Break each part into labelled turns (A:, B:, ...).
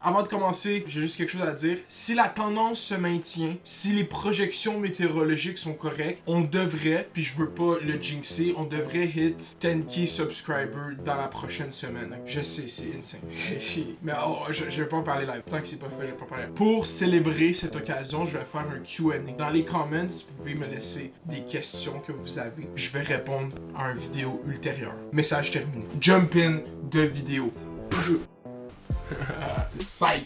A: Avant de commencer, j'ai juste quelque chose à dire. Si la tendance se maintient, si les projections météorologiques sont correctes, on devrait, puis je veux pas le jinxer, on devrait hit 10K subscribers dans la prochaine semaine. Je sais, c'est insane. Mais je vais pas en parler live. Tant que c'est pas fait, je vais pas en parler. Pour célébrer cette occasion, je vais faire un Q&A. Dans les comments, vous pouvez me laisser des questions que vous avez. Je vais répondre à une vidéo ultérieure. Message terminé. Jump in de vidéo. Psych!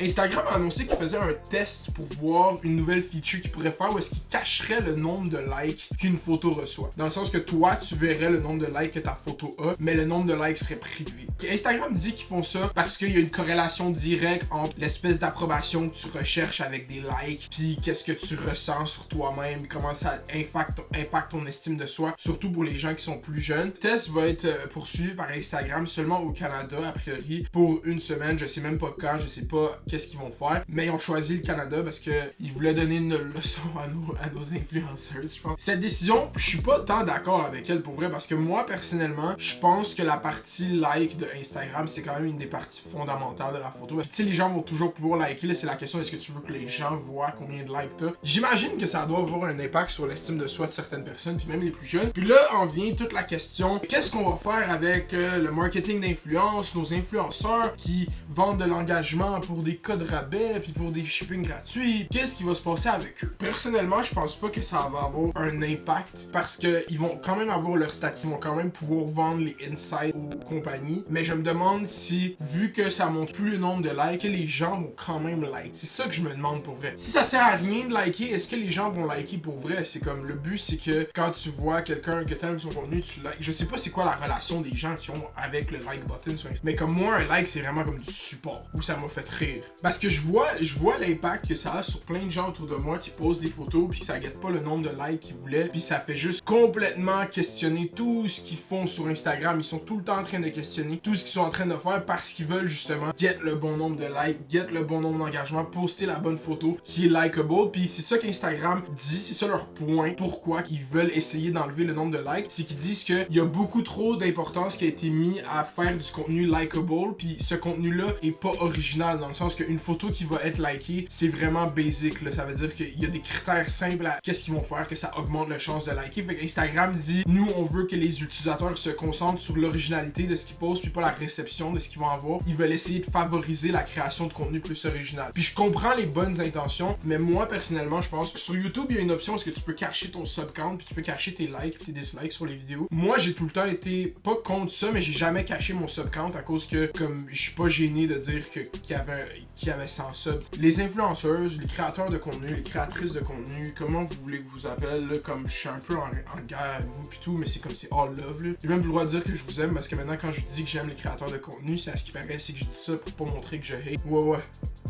A: Instagram a annoncé qu'il faisait un test pour voir une nouvelle feature qu'il pourrait faire où est-ce qu'il cacherait le nombre de likes qu'une photo reçoit. Dans le sens que toi, tu verrais le nombre de likes que ta photo a, mais le nombre de likes serait privé. Instagram dit qu'ils font ça parce qu'il y a une corrélation directe entre l'espèce d'approbation que tu recherches avec des likes, puis qu'est-ce que tu ressens sur toi-même, comment ça impacte ton estime de soi, surtout pour les gens qui sont plus jeunes. Le test va être poursuivi par Instagram seulement au Canada, a priori, pour une semaine. Je sais même pas quand, je sais pas qu'est-ce qu'ils vont faire, mais ils ont choisi le Canada parce qu'ils voulaient donner une leçon à nos influenceurs, je pense. Cette décision, je suis pas tant d'accord avec elle pour vrai, parce que moi, personnellement, je pense que la partie like de Instagram, c'est quand même une des parties fondamentales de la photo. Tu sais, les gens vont toujours pouvoir liker, là, c'est la question, est-ce que tu veux que les gens voient combien de likes t'as? J'imagine que ça doit avoir un impact sur l'estime de soi de certaines personnes, puis même les plus jeunes. Puis là, en vient toute la question, qu'est-ce qu'on va faire avec le marketing d'influence, nos influenceurs qui vendent de l'engagement pour des codes rabais, puis pour des shipping gratuits? Qu'est-ce qui va se passer avec eux? Personnellement, je pense pas que ça va avoir un impact, parce que ils vont quand même avoir leur statut, ils vont quand même pouvoir vendre les insights aux compagnies, mais je me demande si, vu que ça monte plus le nombre de likes, les gens vont quand même like. C'est ça que je me demande pour vrai. Si ça sert à rien de liker, est-ce que les gens vont liker pour vrai? C'est comme, le but c'est que quand tu vois quelqu'un que t'aimes son contenu, tu likes. Je sais pas c'est quoi la relation des gens qui ont avec le like button sur Instagram, mais comme moi, un like c'est vraiment comme du support, où ça m'a fait rire. Parce que je vois l'impact que ça a sur plein de gens autour de moi qui posent des photos puis que ça guette pas le nombre de likes qu'ils voulaient, puis ça fait juste complètement questionner tout ce qu'ils font sur Instagram. Ils sont tout le temps en train de questionner tout ce qu'ils sont en train de faire parce qu'ils veulent justement get le bon nombre de likes, get le bon nombre d'engagements, poster la bonne photo qui est likable. Puis c'est ça qu'Instagram dit, c'est ça leur point. Pourquoi ils veulent essayer d'enlever le nombre de likes, c'est qu'ils disent qu'il y a beaucoup trop d'importance qui a été mis à faire du contenu likable, puis ce contenu-là est pas original, dans le sens qu'une photo qui va être likée, c'est vraiment basic, là. Ça veut dire qu'il y a des critères simples à qu'est-ce qu'ils vont faire, que ça augmente la chance de liker. Fait qu'Instagram dit, nous on veut que les utilisateurs se concentrent sur l'originalité de ce qu'ils postent, puis pas la réception de ce qu'ils vont avoir. Ils veulent essayer de favoriser la création de contenu plus original. Puis je comprends les bonnes intentions, mais moi personnellement, je pense que sur YouTube, il y a une option où est-ce que tu peux cacher ton sub count, puis tu peux cacher tes likes puis tes dislikes sur les vidéos. Moi, j'ai tout le temps été pas contre ça, mais j'ai jamais caché mon sub count à cause que, comme, je suis pas gêné de dire qu'il y avait 100 subs. Les influenceuses, les créateurs de contenu, les créatrices de contenu, comment vous voulez que je vous appelle, là, comme je suis un peu en guerre avec vous pis tout, mais c'est comme c'est all love, là. J'ai même le droit de dire que je vous aime, parce que maintenant, quand je dis que j'aime les créateurs de contenu, c'est à ce qui paraît, c'est que je dis ça pour pas montrer que je hate. Ouais,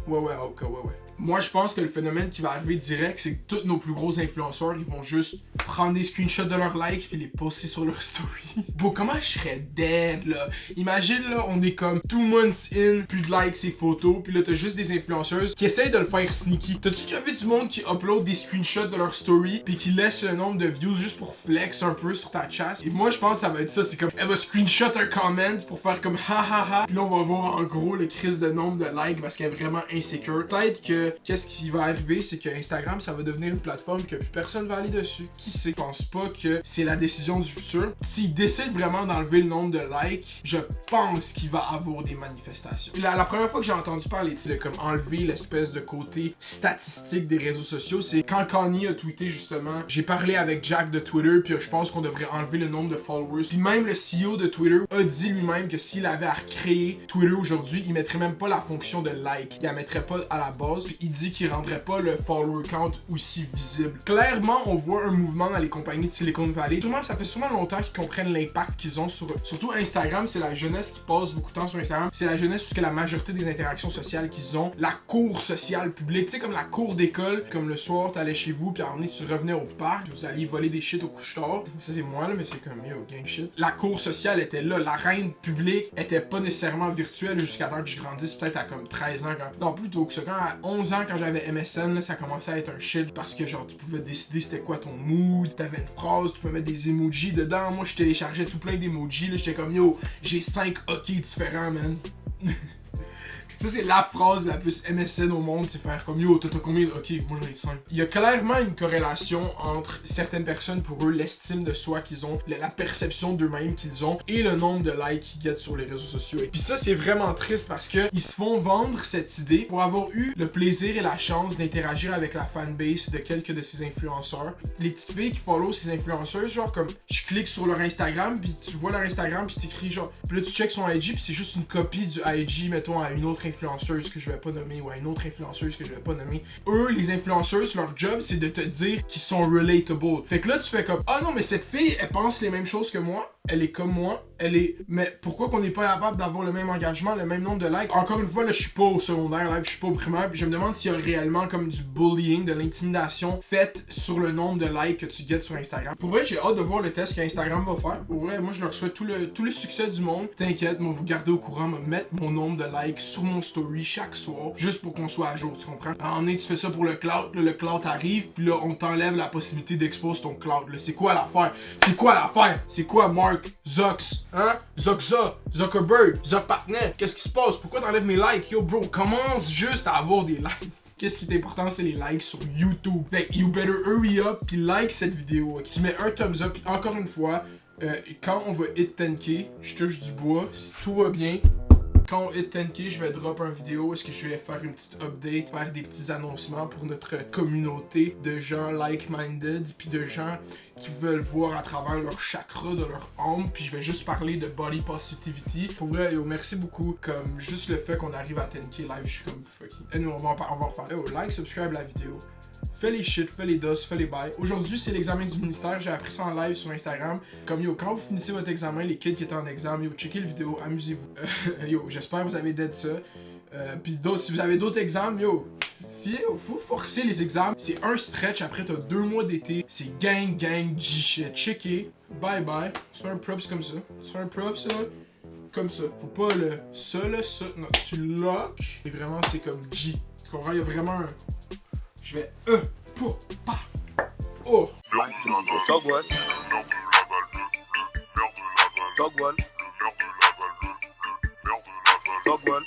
A: ok, ouais. Moi, je pense que le phénomène qui va arriver direct, c'est que tous nos plus gros influenceurs, ils vont juste prendre des screenshots de leurs likes et les poster sur leur story. Bon, comment je serais dead, là? Imagine, là, on est comme 2 months in, plus de likes et photos, puis là, t'as juste des influenceuses qui essayent de le faire sneaky. T'as-tu déjà vu du monde qui upload des screenshots de leur story, puis qui laisse le nombre de views juste pour flex un peu sur ta chasse? Et moi, je pense que ça va être ça, c'est comme, elle va screenshot un comment pour faire comme ha ha ha, puis là, on va voir en gros le crise de nombre de likes parce qu'elle est vraiment insécure. Peut-être que qu'est-ce qui va arriver, c'est que Instagram, ça va devenir une plateforme que plus personne va aller dessus. Qui sait? Je pense pas que c'est la décision du futur. S'ils décident vraiment d'enlever le nombre de likes, je pense qu'il va avoir des manifestations. La première fois que j'ai entendu parler de comme enlever l'espèce de côté statistique des réseaux sociaux, c'est quand Kanye a tweeté justement, j'ai parlé avec Jack de Twitter, puis je pense qu'on devrait enlever le nombre de followers. Puis même le CEO de Twitter a dit lui-même que s'il avait à recréer Twitter aujourd'hui, il mettrait même pas la fonction de like. Il la mettrait pas à la base, puis il dit qu'il rendrait pas le follower count aussi visible. Clairement, on voit un mouvement dans les compagnies de Silicon Valley. Ça fait sûrement longtemps qu'ils comprennent l'impact qu'ils ont sur... Surtout Instagram, c'est la jeunesse qui passe beaucoup de temps sur Instagram. C'est la jeunesse parce que la majorité des interactions sociales qu'ils ont, la cour sociale publique, tu sais, comme la cour d'école, comme le soir, t'allais chez vous, puis à un moment donné, tu revenais au parc, vous alliez voler des shit au couche-tard. Ça, c'est moi, là, mais c'est comme, yo, gang shit. La cour sociale était là. L'arène publique était pas nécessairement virtuelle jusqu'à temps que je grandisse, peut-être à comme 13 ans. Non, plutôt que ça, quand à 11 ans quand j'avais MSN, là, ça commençait à être un shit parce que genre tu pouvais décider c'était quoi ton mood, t'avais une phrase, tu pouvais mettre des emojis dedans. Moi je téléchargeais tout plein d'emojis, là, j'étais comme yo, j'ai 5 OK différents, man. Ça, c'est la phrase la plus MSN au monde, c'est faire comme yo, t'as combien de OK, moi j'en ai 5. Il y a clairement une corrélation entre certaines personnes, pour eux, l'estime de soi qu'ils ont, la perception d'eux-mêmes qu'ils ont et le nombre de likes qu'ils gettent sur les réseaux sociaux. Et puis ça, c'est vraiment triste parce que ils se font vendre cette idée pour avoir eu le plaisir et la chance d'interagir avec la fanbase de quelques de ces influenceurs. Les petites filles qui follow ces influenceuses, genre comme je clique sur leur Instagram, puis tu vois leur Instagram, puis c'est écrit genre, puis là tu check son IG, puis c'est juste une copie du IG, mettons, à une autre influenceuse que je vais pas nommer ou à une autre influenceuse que je vais pas nommer. Eux, les influenceuses, leur job, c'est de te dire qu'ils sont relatable. Fait que là, tu fais comme, ah non, mais cette fille, elle pense les mêmes choses que moi. Elle est comme moi, elle est... Mais pourquoi qu'on n'est pas capable d'avoir le même engagement, le même nombre de likes? Encore une fois, là, je suis pas au secondaire, là, je suis pas au primaire, puis je me demande s'il y a réellement comme du bullying, de l'intimidation faite sur le nombre de likes que tu gets sur Instagram. Pour vrai, j'ai hâte de voir le test qu'Instagram va faire. Pour vrai, moi, je leur souhaite tout le succès du monde. T'inquiète, moi, vous gardez au courant, me mettre mon nombre de likes sur mon story chaque soir, juste pour qu'on soit à jour, tu comprends? En tu fais ça pour le cloud, là, le cloud arrive, puis là, on t'enlève la possibilité d'exposer ton cloud, là. C'est quoi l'affaire? C'est quoi l'affaire? C'est quoi, Mark Zucks, hein? Zuckerberg, Zuckpartner, qu'est-ce qui se passe? Pourquoi t'enlèves mes likes? Yo bro, commence juste à avoir des likes. Qu'est-ce qui est important, c'est les likes sur YouTube. Fait que you better hurry up pis like cette vidéo. Okay? Tu mets un thumbs up, pis encore une fois, quand on va hit 10K, je touche du bois, si tout va bien. Quand on hit 10K, je vais drop une vidéo. Est-ce que je vais faire une petite update, faire des petits annoncements pour notre communauté de gens like-minded, puis de gens qui veulent voir à travers leur chakra de leur âme, puis je vais juste parler de body positivity. Pour vrai, yo, merci beaucoup. Comme juste le fait qu'on arrive à 10K live, je suis comme fucky. Et nous, on va en reparler. Yo, like, subscribe la vidéo. Fais les shit, fais les dos, fais les bails. Aujourd'hui, c'est l'examen du ministère. J'ai appris ça en live sur Instagram. Comme yo, quand vous finissez votre examen, les kids qui étaient en examen, yo, checkez le vidéo, amusez-vous. Yo, j'espère que vous avez dead ça. Puis d'autres, si vous avez d'autres examens, yo, faut forcer les examens. C'est un stretch, après t'as 2 mois d'été. C'est gang, G-shit. Checkez, bye bye. Tu fais un props comme ça. Tu fais un props là, comme ça. Faut pas le ça, là, ça. Non, tu lock. Et vraiment, c'est comme G. Tu comprends? Il y a vraiment un... Je vais pas. Oh.
B: Togwall. Togwall. Togwall.